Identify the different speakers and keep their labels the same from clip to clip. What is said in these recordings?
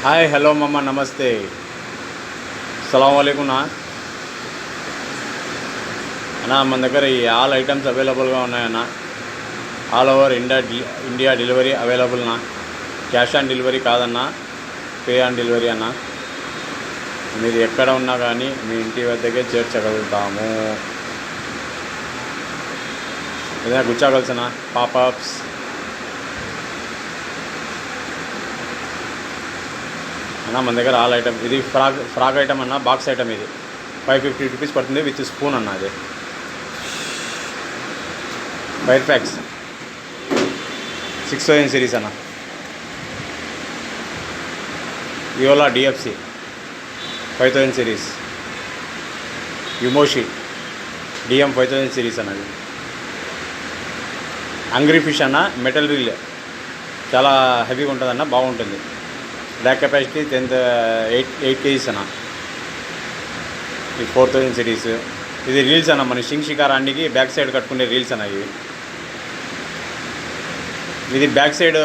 Speaker 1: Hi hello మమ్మ నమస్తే అస్సలాము అలైకుం అన్న మన దగ్గర ఈ ఆల్ ఐటమ్స్ అవైలబుల్గా ఉన్నాయన్న. ఆల్ ఓవర్ ఇండియా డెలివరీ అవైలబుల్నా. క్యాష్ ఆన్ డెలివరీ కాదన్నా, పే ఆన్ డెలివరీ అన్న. మీరు ఎక్కడ ఉన్నా కానీ మీ ఇంటి వద్దకే చేర్చగలుగుతాము. ఏదైనా గుచ్చాగలసిన పాపప్స్ అన్న మన దగ్గర ఆల్ ఐటమ్. ఇది ఫ్రాక్ ఐటమ్ అన్న, బాక్స్ ఐటమ్. ఇది 550 రూపీస్ పడుతుంది విత్ స్పూన్ అన్న. అది వైర్ ప్యాక్స్ 6000 సిరీస్ అన్న. Viola DFC 5000 series. Yumoshi DM 5000 series అన్నది. అంగ్రీ ఫిష్ అన్న, మెటల్ రీల్ చాలా హెవీగా ఉంటుందన్న, బాగుంటుంది. బ్యాక్ కెపాసిటీ 8 కేజీస్ అన్న. ఇది 4000 సిరీస్. ఇది రీల్స్ అన్న, మన షింగ్ షికారానికి బ్యాక్ సైడ్ కట్టుకునే రీల్స్ అన్న ఇవి. ఇది బ్యాక్ సైడ్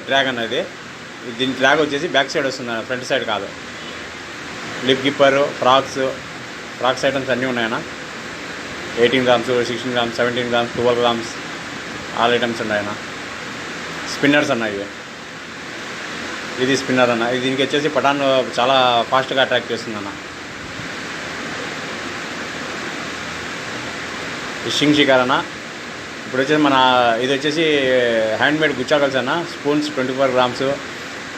Speaker 1: డ్రాగ్ అన్నది. దీని డ్రాగ్ వచ్చేసి బ్యాక్ సైడ్ వస్తుంది అన్న, ఫ్రంట్ సైడ్ కాదు. లిప్ గిప్పర్, ఫ్రాక్స్ ఐటమ్స్ అన్నీ ఉన్నాయన్న. 18 grams, 16 grams, 17 grams, 12 grams all items ఉన్నాయన్న. స్పిన్నర్స్ అన్న ఇవి. ఇది స్పిన్నర్ అన్న. ఇది దీనికి వచ్చేసి పటాన్ చాలా ఫాస్ట్గా అట్రాక్ట్ చేస్తుంది అన్న. ఫిషింగ్ షికార్ అన్న. ఇప్పుడు వచ్చేసి ఇది వచ్చేసి హ్యాండ్మేడ్ గుచ్చాకల్స్ అన్న. Spoons 24 grams,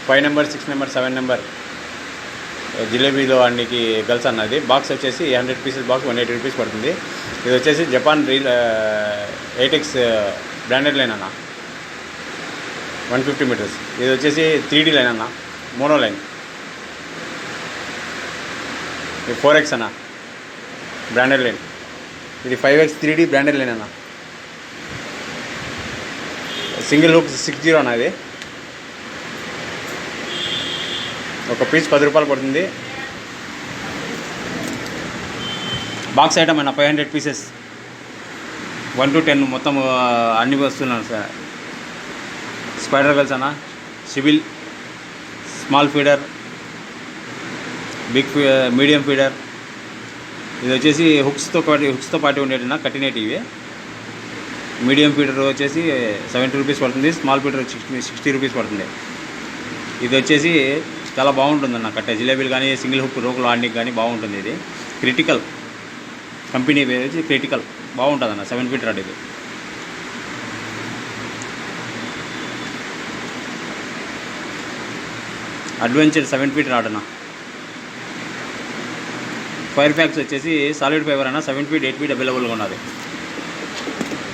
Speaker 1: 5 number, 6 number, 7 number జిలేబీలో అన్నికి గల్స్ అన్నది. బాక్స్ వచ్చేసి 100 పీసెస్ బాక్స్ 180 రూపీస్ పడుతుంది. ఇది వచ్చేసి Japan reel 8X branded line అన్న, 150 మీటర్స్. ఇది వచ్చేసి 3D లైన్ అన్న, మోనో లైన్. ఇది 4X అన్న, బ్రాండెడ్ లైన్. ఇది 5X 3D బ్రాండెడ్ లైన్ అన్న. సింగిల్ హుక్ 60 అన్న. ఇది ఒక పీస్ 10 రూపాయలు పడుతుంది. బాక్స్ ఐటమ్ అన్న, 500 పీసెస్ 1 to 10 మొత్తం అన్ని వస్తున్నాను సార్. స్పైడర్ గల్స్ అన్న, civil, small feeder, medium feeder. ఇది వచ్చేసి హుక్స్తో పాటు ఉండేటిన కట్టినేటి ఇవి. మీడియం ఫీడర్ వచ్చేసి 70 రూపీస్ పడుతుంది. స్మాల్ ఫీడర్ 60 రూపీస్ పడుతుంది. ఇది వచ్చేసి చాలా బాగుంటుందన్న కట్టే. జిలేబీలు కానీ సింగిల్ హుక్ రోకులు ఆడడానికి కానీ బాగుంటుంది. ఇది క్రిటికల్ కంపెనీ పేరు వచ్చి క్రిటికల్, బాగుంటుందన్న. 7 feet rod. ఇది అడ్వెంచర్ 7 ఫీట్ రాడ్ అన్న. ఫైర్ ప్యాక్స్ వచ్చేసి సాలిడ్ ఫైబర్ అన్న, 7 ఫీట్ 8 ఫీట్ అవైలబుల్గా ఉన్నది.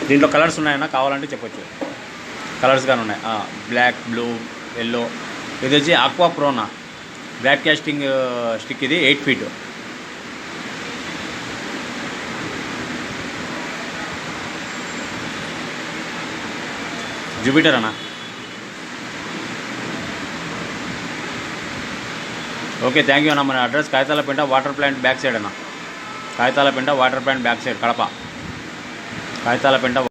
Speaker 1: దీంట్లో కలర్స్ ఉన్నాయన్న, కావాలంటే చెప్పొచ్చు. కలర్స్ కానీ ఉన్నాయి, బ్లాక్, బ్లూ, ఎల్లో. ఇది వచ్చి ఆక్వా ప్రోనా బ్యాక్ కాస్టింగ్ స్టిక్. ఇది 8 ఫీట్. జూపిటర్ అన్న. ఓకే, థ్యాంక్ యూ అన్న. మన address Kagitalapeta water plant back side అన్న. Kagitalapeta water plant back side, Kadapa. కాగితాలపేట